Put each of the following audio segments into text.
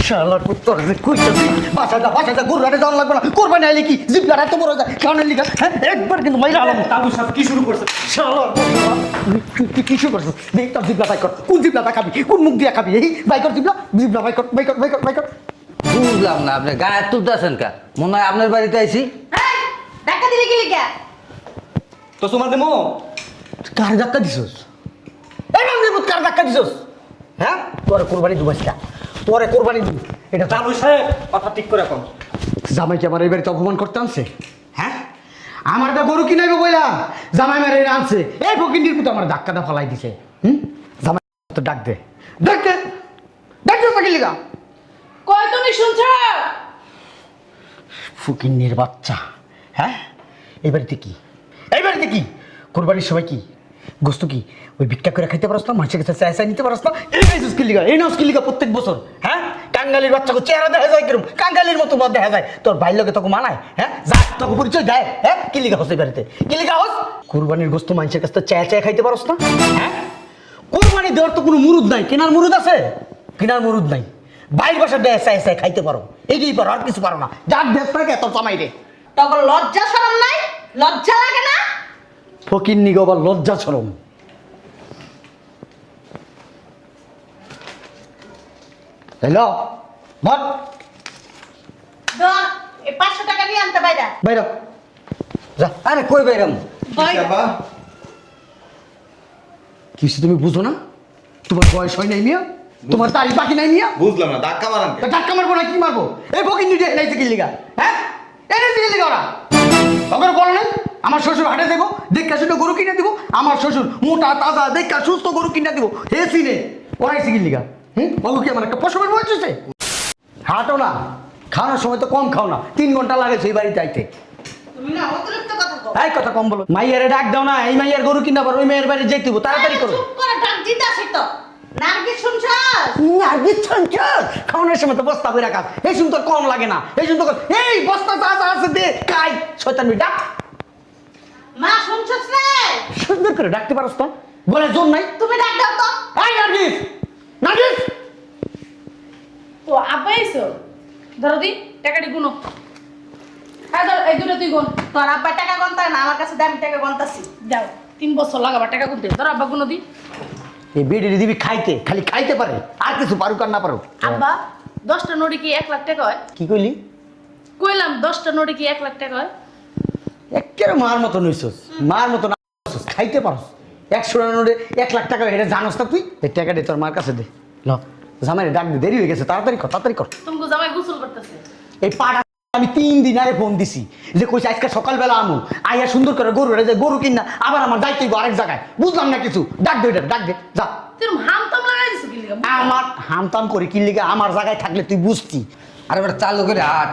শালার পুত্র কইতে বাসা গরুরাটে যাওয়া লাগবে না কোরবানি আইলে কি জিপলার এত বড় যায় কারণের লিগা হ্যাঁ একবার কিন্তু মাইরা আলাম তাবু সাহেব কি শুরু করছে? শালার তুই কি শুরু করছিস দেখ তোর জিপলা বাই কর কোন জিপলাটা খাবি কোন মুখ দিয়া খাবি এই বাই কর জিপলা বাই কর বুঝলাম না, আপনি গায়ে তুলতেছেন কা? মনে হয় আপনার বাড়িতে আইছি। টাকা দিলে কি লিখা? তো তোমার দেমো কার ধাক্কা দিছস এই মামনি পুত কার ধাক্কা দিছস হ্যাঁ তোরে কোরবানি দিবাসটা তোরে কোরবানি দিব এটা তাবু সাহেব কথা ঠিক করে এখন। জামাই কি আমার এই বাড়িতে অপমান করতে আনছে হ্যাঁ আমার একটা গরু কিনাইবে বইলাম জামাই মেরে আনছে এই ফকিন্ডির পুতো আমার ধাক্কাটা ফলাই দিছে জামাই তো ডাক দে পাখি লিগা কই তুমি শুনছো? ফকিন্নির বাচ্চা হ্যাঁ এই বাড়িতে কি কোরবানির সময় কি গোস্ত কি ওই ভিক্ষা করে খাইতে পারস না মানুষের কাছে চাই নিতে পারস না এই নস্কিলিগা প্রত্যেক বছর হ্যাঁ কাঙ্গালির বাচ্চাকে চেহারা দেখা যায় কিরম কাঙ্গালির মতো বাদ দেখা যায় তোর ভাই লোকে তোকে মানায় হ্যাঁ যা তোকে পরিচয় দেয় হ্যাঁ কি লিগা হস এই বাড়িতে কি লিগা হস কোরবানির গোস্ত মানুষের কাছে চায় খাইতে পারস না হ্যাঁ কোরবানি দেওয়ার তো কোনো মুরুদ নাই কেনার মুরুদ আছে কেনার মুরুদ নাই বাইর বাসা দেয় চায় খাইতে পারো এইটাই পারো আর কিছু পারো না যার দেশ থাকে তোর জামাই রে তখন লজ্জা শরম নাই? লজ্জা লাগে না? ফকিন্নি গো আবার লজ্জা ছরম হ্যালো মত ধর এই 500 টাকা নিয়ে আনতে বাইরা। বাইরে যা আরে কই বাইরাম? বাইরা। কিছু তুমি বুঝো না তোমার বয়স হয় নাই মিয়া তোমার তারিখ বাকি নাই মিয়া বুঝলাম না, ধাক্কা মারান কেন? ধাক্কা মারবো না কি মারবো এই ফকিন্নি এলাইছে কি লিগা হ্যাঁ এলাইছে কি লিগা ওরা ওকে বলো না আমার শ্বশুর হাটে দেবো দেখা শুনে গরু কিনে দিব আমার শ্বশুর মোটা তাজা দেখা সুস্থ গরু কিনে দিব হে সিনে ওরাইছে কি লিগা বাবু কি আমার একটা পশমের বয়স হয়েছে হাঁটো না খাওয়ানোর সময় তো কম খাও না 3 ঘন্টা লাগে সেই বাড়িতে আইতে তুমি না অতিরিক্ত কথা কও। এই কথা কম বলো মাইয়ারে ডাক দাও না এই মাইয়ার গরু কিনা পারো ওই মাইয়ের বাড়ি যেতে দিব তাড়াতাড়ি করো চুপ করে ডাক দিতে আসি তো। নার্গিস শুনছস? নার্গিস ছঞ্চস খাওয়ানোর সময় তো বস্তা করে রাখা এই শুন তোর কম লাগে না এই শুন তোর এই বস্তা তাজা আছে দে কাই শয়তান ডাক মা শুনছস রে? সুন্দর করে ডাকতে পারস তো বলে জোর নাই তুমি ডাক দাও তো। এই নার্গিস তো আব্বা এসো ধরো দি টাকাটি গুনো। হ্যাঁ ধর এই দুটো তুই গুন। তোর আব্বা টাকা গন্তা না আমার কাছে দামি টাকা গন্তাছি। যাও 3 বছর লাগাবা টাকা গুনতে। ধর আব্বা গুনো দি। এই বেডি দিবি খাইতে খালি খাইতে পারে আর কিছু পারুক আর না পারুক আব্বা 10টা নোটে কি 1 লাখ টাকা হয়? কি কইলি কইলাম 10টা নোটে কি 1 লাখ টাকা হয়? একেবারে মার মতো নইছস মার মতো না হইছস, খাইতে পারস 100 টাকা নোটে 1 লাখ টাকা এটা জানোস না তুই এই টাকাটা তোর মার কাছে দে ল জামাইরে ডাক দে দেরি হয়ে গেছে তাড়াতাড়ি কর তুমি জামাই গোসল করতেছে। এই পাটা আমি 3 দিন আগে ফোন দিছি যে কইছে আজকে সকালবেলা আমু আইয়া সুন্দর করে গরু কিনা আবার আমার দায়িত্ব হইব আরেক জায়গায় বুঝলাম না কিছু ডাক দে যা তুমি হামতাম লাগাই দিছো কি লিগা? আমার হামতাম করে কি লিগা আমার জায়গায় থাকলে তুই বুঝতি আর এবার চালু করে হাট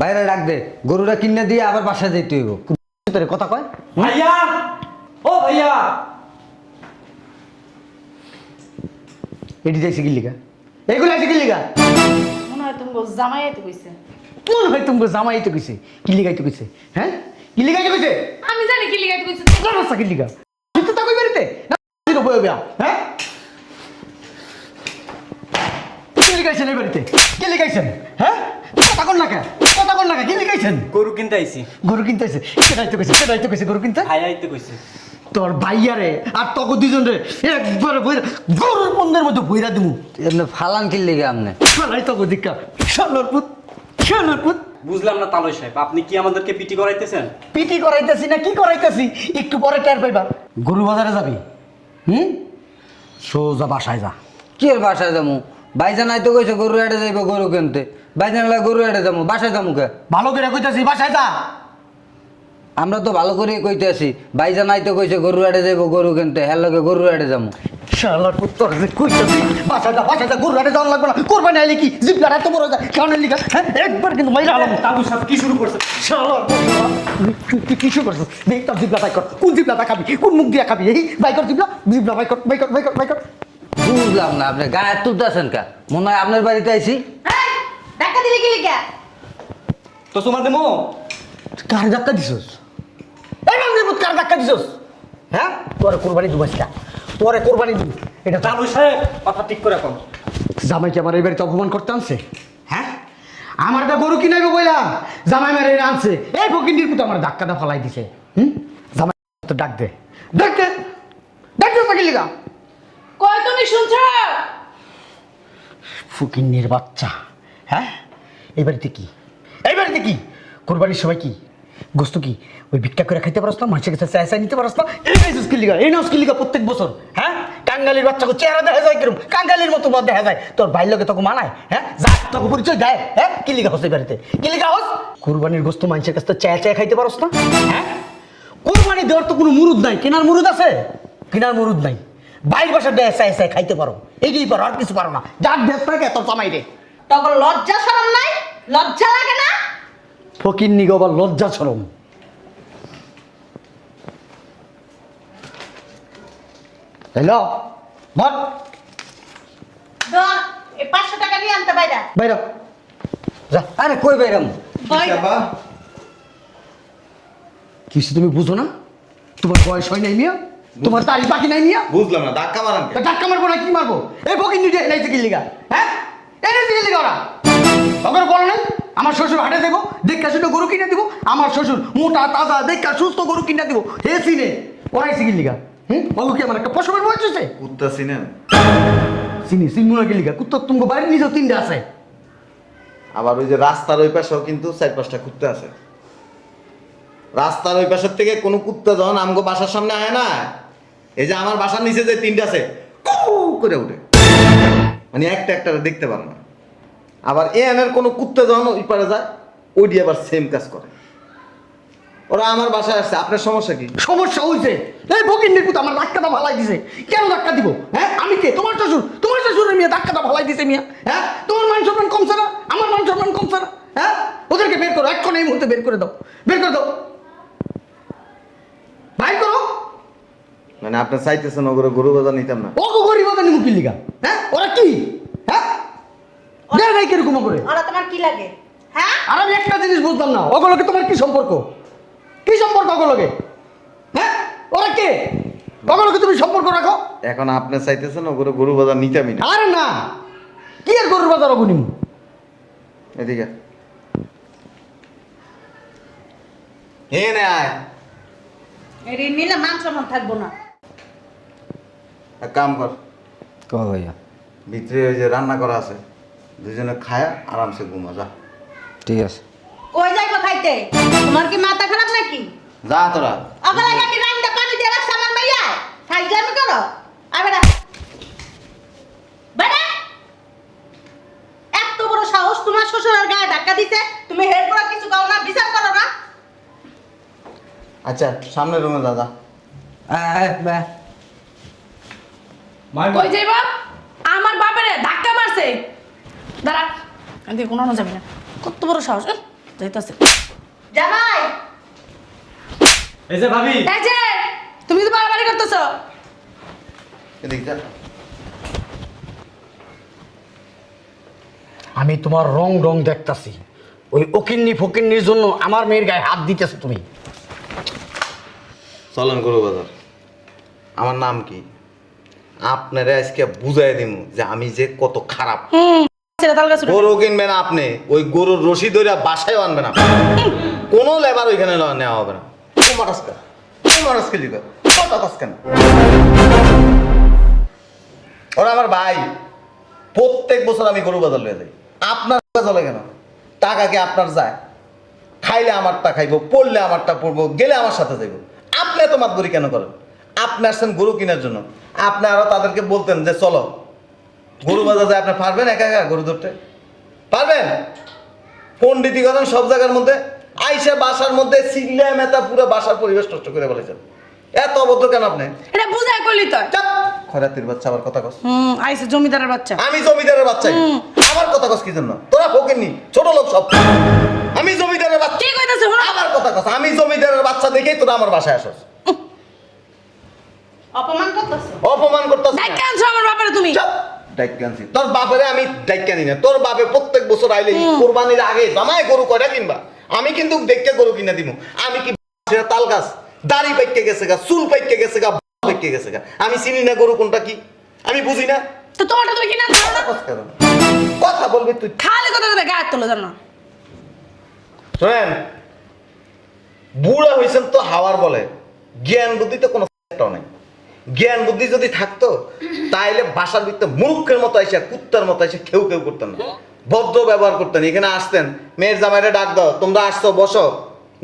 বাইরে ডাক দে, গরুটা কিনে দিয়ে আবার বাসায় যেতে হইব। তোর কথা কয় ভাইয়া, ও ভাইয়া, এটি যাইছে কি লিগা এগুলো আছে কি লিগা মনে হয় তুমি জামাই আইতে কইছে। কোন ভাই তুমি জামাই তো কইছে কি লিগাইতে কইছে হ্যাঁ কি লিগাইতে কইছে আমি জানি কি লিগা আইতে কইছে। জানোস কি লিগা তুই তো কই বেরিতে না দিলো বই বিয়া হ্যাঁ কি লিগাইছেন এই বাড়িতে কি লিগাইছেন হ্যাঁ কথা কোন না কি লিগাইছেন গরু কিনতে আইছি। গরু কিনতে আছে সেটাই তো কইছে গরু কিনতে ভাইয়া আইতে কইছে। তোর ভাইয়ারে আর তোকে দুজন রে একবারে বইরা গরুর বন্ধের মধ্যে বইরা দিমু এমনি ফালান কি লেগে আপনি? শালাই তোকে দিকা শালার পুত বুঝলাম না তালয় সাহেব, আপনি কি আমাদেরকে পিটি করাইতেছেন? পিটি করাইতেছি না কি করাইতেছি একটু পরে টের পাইবা গরু বাজারে যাবি সোজা বাসায় যা কি এর বাসায় যাবো? বাইজান আইতে কইছে গরু এড়ে যাইব গরু কিনতে, বাইজান লাগে গরু এড়ে যাবো, বাসায় যাবো কে? ভালো করে কইতাছি বাসায় যা আমরা তো ভালো করে কইতে আছি, বাইজান আইতে কইছে গরু এড়ে যাইব গরু কিনতে, হ্যাঁ লগে গরু এড়ে যাবো। শালার পুত তোর যে কইতাছি বাসায় যা গরু হাটে যাওয়া লাগবে না কোরবানি আইলে কি জিপলার এত বড় যায় কারণের লিগা হ্যাঁ একবার কিন্তু মাইরা আলাম তাবু সাহেব কি শুরু করছে? শালার তুই কি শুরু করছিস দেখ তোর জিপলা বাই কর কোন জিপলাটা খাবি কোন মুখ দিয়া খাবি এই বাই কর জিপলা বাই কর বুঝলাম না, আপনি গায়ে তুলতেছেন কা? মনে হয় আপনার বাড়িতে আইছি। এই টাকা দিলে কি লিখা? তো তোমার দেমো কার ধাক্কা দিছস এই মামনি পুত কার ধাক্কা দিছস হ্যাঁ তোরে কোরবানি দিবাসটা তোরে কোরবানি দিব এটা তালয় সাহেব কথা ঠিক করে এখন। জামাই কি আমার এই বাড়িতে অপমান করতে আনছে? হ্যাঁ, আমার একটা গরু কিনাইবো বললাম, জামাই মেরে এনে আনছে। এই ফকিন্দির পুতো আমার ধাক্কাটা ফলাই দিছে। জামাই তো ডাক দে, ডাক দে, ডাক দে পাখি লিগা। কই তুমি শুনছো? ফকিন্নির বাচ্চা। হ্যাঁ, এই বাড়িতে কি, এই বাড়িতে কি কোরবানির সময় কি গোস্ত কি ওই ভিক্ষা করে খাইতে পারস না? মানুষের কাছে চাই চাই নিতে পারস না? এই নাইস কিলিগা, এই নাইস কিলিগা প্রত্যেক বছর। হ্যাঁ, কাঙ্গালির বাচ্চাকে চেহারা দেখা যায় কিরম, কাঙ্গালির মতো বদ দেখা যায়। তোর বাইর তোকে মানায়? হ্যাঁ, যা তোকে পরিচয় দেয়। হ্যাঁ, কিলিগা হস এই বাড়িতে, কিলিগা হস। কোরবানির গোস্ত মানুষের কাছে চায় চায় খাইতে পারস না? হ্যাঁ, কোরবানি দেওয়ার তো কোনো মুরুদ নাই। কেনার মুরুদ আছে? কেনার মুরুদ নাই। বাইর বাসা দেয় চাই চাই খাইতে পারো, এইটাই পারো, আর কিছু পারো না। যার দেশ থাকে তোর জামাই রে। তখন লজ্জা শরম নাই? লজ্জা লাগে না? ফকিন্নি গো আবার লজ্জা শরম। হ্যালো, বল। ধর, এই 500 টাকা নিয়ে আনতে বাইরা। বাইরে যা। আরে কই বাইরাম? বাইরা। কিছু তুমি বুঝো না? তোমার বয়স হয় নাই মিয়া, তোমার তারিখ বাকি নাই মিয়া। বুঝলাম না, ধাক্কা মারান কে? তা ধাক্কা মারবো না কি মারবো? এই ফকিন্নি যে এলাইছে কি লিগা? হ্যাঁ, এলাইছে কি লিগা ওরা? তখন বলো নাই আমার শ্বশুর হাটে দেবো, দেখা শুনে গরু কিনে দিব। আমার শ্বশুর মোটা তাজা দেখা সুস্থ গরু কিনে দিব। হে সিনে ওরাইছে কি লিগা? বাবু কি আমার একটা পশমের বয়স হয়েছে? কুত্তা চিনেন? চিনি চিনমুনা কি লিগা? কুত্তা তুমি বাইরে নিজেও তিনটে আছে। আবার ওই যে রাস্তার ওই পাশেও কিন্তু 4-5টা কুত্তা আছে। রাস্তার ওই পাশের থেকে কোনো কুত্তা যখন আমগো বাসার সামনে আয় না, এই যে আমার বাসার নিচে যে 3টা আছে, কু করে উঠে, মানে একটা একটা দেখতে পারে না। আবার এনের কোনো কুত্তা যখন ওই পারে যায়, ওইটি আবার সেম কাজ করে। ওরা আমার বাসায় আসছে, আপনার সমস্যা কি? সমস্যা হয়েছে এই ফকিন্নির পুতো আমার ধাক্কাটা ভালাই দিছে। কেন ধাক্কা দিব? হ্যাঁ, আমি কে? তোমার শ্বশুর, তোমার শ্বশুরের মিয়া ধাক্কাটা ভালাই দিছে মিয়া। হ্যাঁ, তোমার মান সম্মান কমছে না? আমার মান সম্মান কমছে না? হ্যাঁ, ওদেরকে বের করো, এখন এই মুহূর্তে বের করে দাও, বের করে দাও, ভাই করো। মানে আপনি চাইতেছেন ওগুলো গরু বাজার নিতাম না? ও গরিব ওদের মুখি লিগা। হ্যাঁ, ওরা কি? হ্যাঁ, দেখ নাই কিরকম করে। ওরা তোমার কি লাগে? হ্যাঁ? আর আমি একটা জিনিস বুঝলাম না, ওগুলোকে তোমার কি সম্পর্ক? কি সম্পর্ক ওগুলোকে? হ্যাঁ, ওরা কে? ওগুলোকে তুমি সম্পর্ক রাখো। এখন আপনি চাইতেছেন ওগুলো গরু বাজার নিতামই না? আরে না, কি আর গরুর বাজার অগুনিম। এদিকে হে নে আয়। এর নিলে মান সম্মান থাকবো না। এক কাম কর, ক ভাইয়া? ভিতরে ওই যে রান্না করা আছে, দুজনে খায়া আরামসে ঘুমা যা। ঠিক আছে। কই যাইবো খাইতে? তোমার কি মাথা খারাপ নাকি? যা তোরা। আবার আগে কি রান্না পানি দিয়ে রাখছ আমার মাইয়া? ফাইজলামি করো? আয় বেটা। বেটা! এত বড় সাহস তোমার শ্বশুরের গায়ে ধাক্কা দিতে, তুমি হেড করা কিছু কাও না, বিচার করো না? আচ্ছা সামনে রুমে যা যা। কই যাইবা? আমার বাপেরে ধাক্কা মারছে। দাঁড়া, এদিকে কোনো যাবি না। কত বড় সাহস! যাইতাছে। জামাই! এই যে ভাবি, এই যে তুমি তো বাড়াবাড়ি করতেছো। এদিকে যা। আমি তোমার রং রং দেখতাছি। ওই ওকিন্নি ফকিন্নির জন্য আমার মেয়ের গায়ে হাত দিতেছো তুমি। চলেন গরু বাজার। আমার নাম কি? আপনারা আজকে বুঝাই দিব যে আমি যে কত খারাপ। ছেলে তাল গাছ গরু কিনবেন আপনি, ওই গরুর রশি ধরে বাসায় আনবেন আপনি। কোনো লেবার ওইখানে নেওয়া হবে না। ওরা আমার ভাই, প্রত্যেক বছর আমি গরু বাজার লয়ে যাই। আপনার চলে কেন? টাকা কি আপনার যায়? খাইলে আমারটা খাইবো, পড়লে আমারটা পড়বো, গেলে আমার সাথে যাইব। আপনি এত মাতবরি কেন করেন? আপনি আসছেন গরু কেনার জন্য, আপনি আরো তাদেরকে বলতেন যে চলো গরু বাজার যায়। আপনি পারবেন একা একা গরু ধরতে? পারবেন? পণ্ডিতি করেন সব জায়গার মধ্যে, আইসা বাসার মধ্যে সিল্লা মেতা পুরো বাসার পরিবেশ নষ্ট করে বলেছেন। এত অবদ্ধ কেন আপনি? এটা বুঝাই কইলি তো। চাপ! খয়রাতির বাচ্চা আবার কথা কস। আইছে জমিদারের বাচ্চা। আমি জমিদারের বাচ্চাই, আমার কথা কস কি জন্য? তোরা ফকিরনি, ছোট লোক সব। আমি জমিদারের বাচ্চা, কি কইতাছে শুনো? আমার কথা কস। আমি জমিদারের বাচ্চা দেখেই তোরা আমার বাসায় আসস। অপমান করতেছো? অপমান করতেছ না? ডাক্কা আনছো আমার বাপেরে তুমি। চাপ! ডাইক্কা আনছি। তোর বাপেরে আমি ডাইক্কা নিই না। তোর বাপে প্রত্যেক বছর আইলে কোরবানির আগে জামাই গরু কয়টা কিনবা, আমি কিন্তু দেখতে গরু কিনে দিব। আমি কি তাল গাছ? দাড়ি পাইকে গেছে গা, চুল পাইকে গেছে গা, পাইকে গেছে গা। আমি চিনি না গরু কোনটা কি, আমি বুঝি না। তো তোমারটা তুমি কিনা দাও না। কথা কস কেন? কথা বলবি তুই খালি কথা কথা গায়ে তোলো জানো না। শোনেন, বুড়া হয়েছেন তো হাওয়ার বলে, জ্ঞান বুদ্ধি তো কোনো একটাও নাই। জ্ঞান বুদ্ধি যদি থাকতো তাইলে বাসার ভিতরে মূর্খের মতো এসে, কুত্তার মতো এসে কেউ কেউ করতেন না, ভদ্র ব্যবহার করতেন। এখানে আসতেন, মেয়ের জামাইরে ডাক দাও, তোমরা আসছো বসো,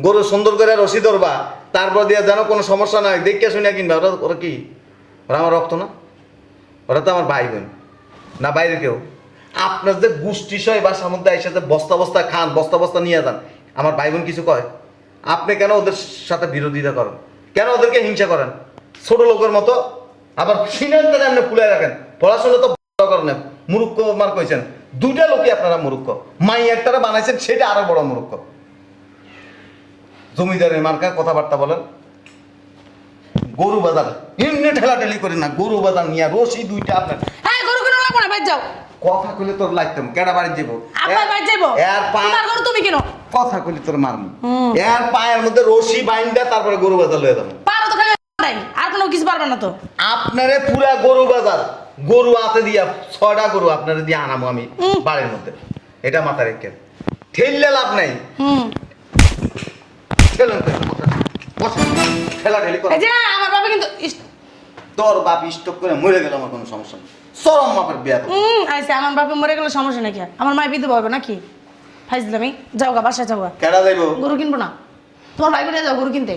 গরু সুন্দর করে রশি ধরবা, তারপর দিয়ে যেন কোনো সমস্যা নাই দেখে শুনে কিনবা। ওরা ওরা কি, ওরা আমার রক্ত না? ওরা তো আমার ভাই বোন না, বাইরে কেউ। আপনার যে গোষ্ঠী সহ বাসার মধ্যে এসে যে বস্তা বস্তা খান, বস্তা বস্তা নিয়ে যান, আমার ভাই বোন কিছু কয়? আপনি কেন ওদের সাথে বিরোধিতা করেন? কেন ওদেরকে হিংসা করেন ছোট লোকের মতো? আবার সিনান্তে আপনি ফুলে রাখেন। পড়াশোনা তো করেন, মূর্খ মার কইছেন। দুইটা লোকই আপনারা মূর্খ, মাই একটারা বানাইছেন সেটা আরো বড় মূর্খ। জমিদারের মার্কার কথাবার্তা বলেন। গরু বাজার এমনি ঠেলাঠেলি করেন না, গরু বাজার নিয়ে রশি দুইটা আপনার হ্যাঁ গরু কিনো লাগবো না, বাইর যাও। কথা কইলে তোর লাগতাম কেডা বাড়ি যাবো, আব্বার বাইর যাইবো। এর তোমার গরু তুমি কিনো। কথা কইলে তোর মারমু। এর পায়ের মধ্যে রশি বাইন্দা তারপরে গরু বাজার লয়ে যাবো। পারো তো খালি নাই, আর কোনো কিছু পারবে না তো। আপনারে পুরা গরু বাজার, গরু হাতে দিয়া 6টা গরু আপনারে দিয়ে আনামো আমি বাড়ির মধ্যে। এটা মাথা রেখে ঠেললে লাভ নাই। চলুন ঠেলাঠেলি কর। এই যে আমার বাবা কিন্তু তোর বাপ স্টক করে মরে গেল, আমার কোনো সমস্যা নেই। চরম মাপের বিয়া তো। আইসে আমার বাপে মরে গেলে সমস্যা নাকি? আমার মায় বিধবা হবে নাকি? ফাইজলামি, যাও গা বাসায় যাও গা। কেডা যাইবো? গরু কিনবো না, তোমার ভাই করে যাও গরু কিনতে।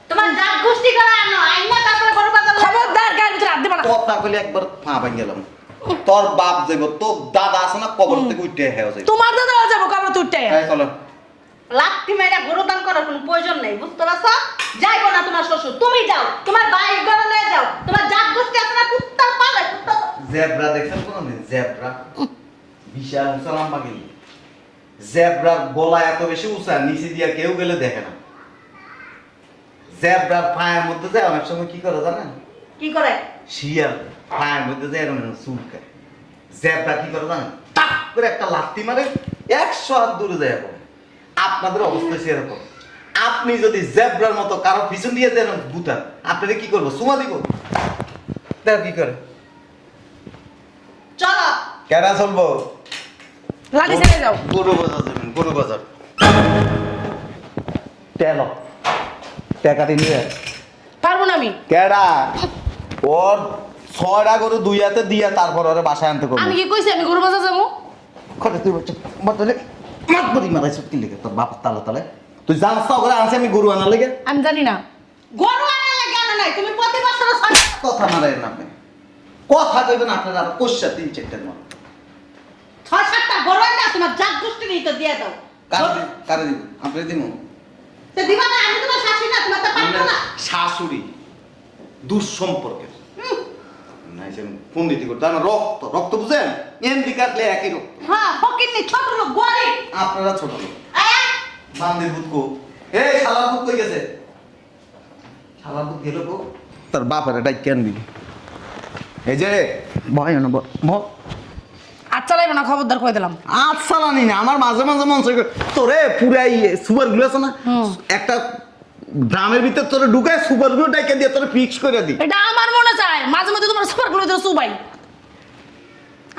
তোমার জাত গোষ্ঠী করে আনো, আইনা তারপরে গরু বাজার লয়ে যাও। খবরদার গায়ের ভিতরে হাত দেবা না। কথা কইলে একবার পা ভাঙ গেলাম। তোর বাপ যাইব, তোর দাদা আছে না কবর থেকে উঠে হেও যাইব। তোমার দাদা যাবো কবর তুলতে। এই চলো। লাত্তি মেয়েরা গরু দান করার কোনো প্রয়োজন নেই, বুঝতে পারছো? যাইবো না তোমার শ্বশুর, তুমি যাও, তোমার ভাই ঘরে লয়ে যাও। তোমার জাত গোষ্ঠী আছে না, কুত্তার পালে কুত্তা। জেব্রা দেখছেন কোনদিন? জেব্রা বিশাল উঁচা লম্বা গেলি, জেব্রার গলা এত বেশি উঁচা নিচে দিয়া কেউ গেলে দেখে না। জেব্রার পায়ের মধ্যে যায় অনেক সময় কি করে জানেন? কি করে? শিয়াল পায়ের মধ্যে যায় এরকম চুলকায়। জেব্রা কি করে জানেন? টাক করে একটা লাথি মারে 100 হাত দূরে যায়। এখন আপনাদের অবস্থা সেরকম। আপনি যদি জেব্রার মতো কারো পিছন দিয়ে দেন গুতা, আপনারা কি করবো? সুমা দিব? দেখো কি করে। চলো। কেডা চলবো? লাঠি ছেড়ে যাও। গরু বাজার যাবেন, গরু বাজার। তেল টাকা দিয়ে পারবো না আমি। কেডা? ওর 6টা গরু 2 হাতে দিয়া তারপর ওরে বাসায় আনতে করবো। আমি কি কইছি আমি গরু বাজার যাবো? খটে তুই বাচ্চা মাতলে মাতবরি মারাইছ কি লিখে তোর বাপ তালা তালে। তুই জানছ না করে আনছে আমি গরু আনার লেগে? আমি জানি না। গরু আনার লাগে আনো নাই, তুমি প্রতি বছর কথা মারাই না আপনি। কথা কইবেন আপনারা আর কোশ্চা 3-4টার মত। 6-7টা গরু আনা তোমার জাত গোষ্ঠী নিয়ে তো দিয়ে দাও। কারে দিব? আপনি দিব? তো দিবা না, আমি তোমার শাশুড়ি না, তোমার তো পারবো না। শাশুড়ি দুঃসম্পর্কের নাইছে পন্ডিতি করতে আমার রক্ত রক্ত বুঝেন? এমডি কাটলে একই রক্ত। হ্যাঁ, ফকিন্নি ছোট লোক গরিব। আপনারা ছোট লোক। আয়া বান্দির ভূত কো? এই শালার ভূত কই গেছে? শালার ভূত গেল কো? তার বাপের এটাই কেন দিবি? এই যে ভয় না আচ্ছা লাগবে না, খবরদার কই দিলাম। আচ্ছা জানি না, আমার মাঝে মাঝে মন চাই তোরে পুরাই সুপার গুলো আছে না, একটা ড্রামের ভিতর তোরে ঢুকায় সুপার গুলো ডাইকে দিয়ে তোরে ফিক্স করে দি। এটা আমার মনে চায় মাঝে মধ্যে তোমার সুপার গুলো দিও সুবাই।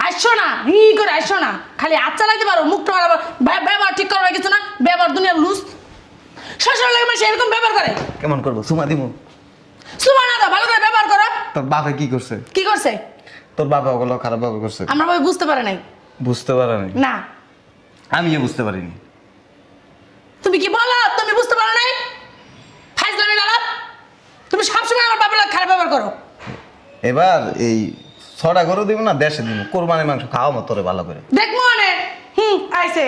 আইসো না, হি করে আইসো না, খালি আচ্ছা লাগতে পারো, মুখটা আবার ব্যবহার ঠিক করার কিছু না, ব্যবহার দুনিয়ার লুজ। শ্বশুর লাগে সে এরকম ব্যবহার করে। কেমন করবো? সুমা দিমু? সুমা না দাও, ভালো করে ব্যবহার করো। তোর বাপে কি করছে? কি করছে? তোর বাবা ওগুলো খারাপ ভাবে করছে? আমরা ভাই বুঝতে পারে নাই। বুঝতে পারেনি? না আমিও বুঝতে পারিনি। তুমি কি বলো? তুমি বুঝতে পারো নাই? ফাইজলামি লালাপ। তুমি সবসময় আমার বাবার লাগে খারাপ ব্যবহার করো। এবার এই 6টা গরু দিব না দেশে দিব, কোরবানি মাংস খাওয়া মতো তোরে ভালো করে। দেখবো অনেক আইসে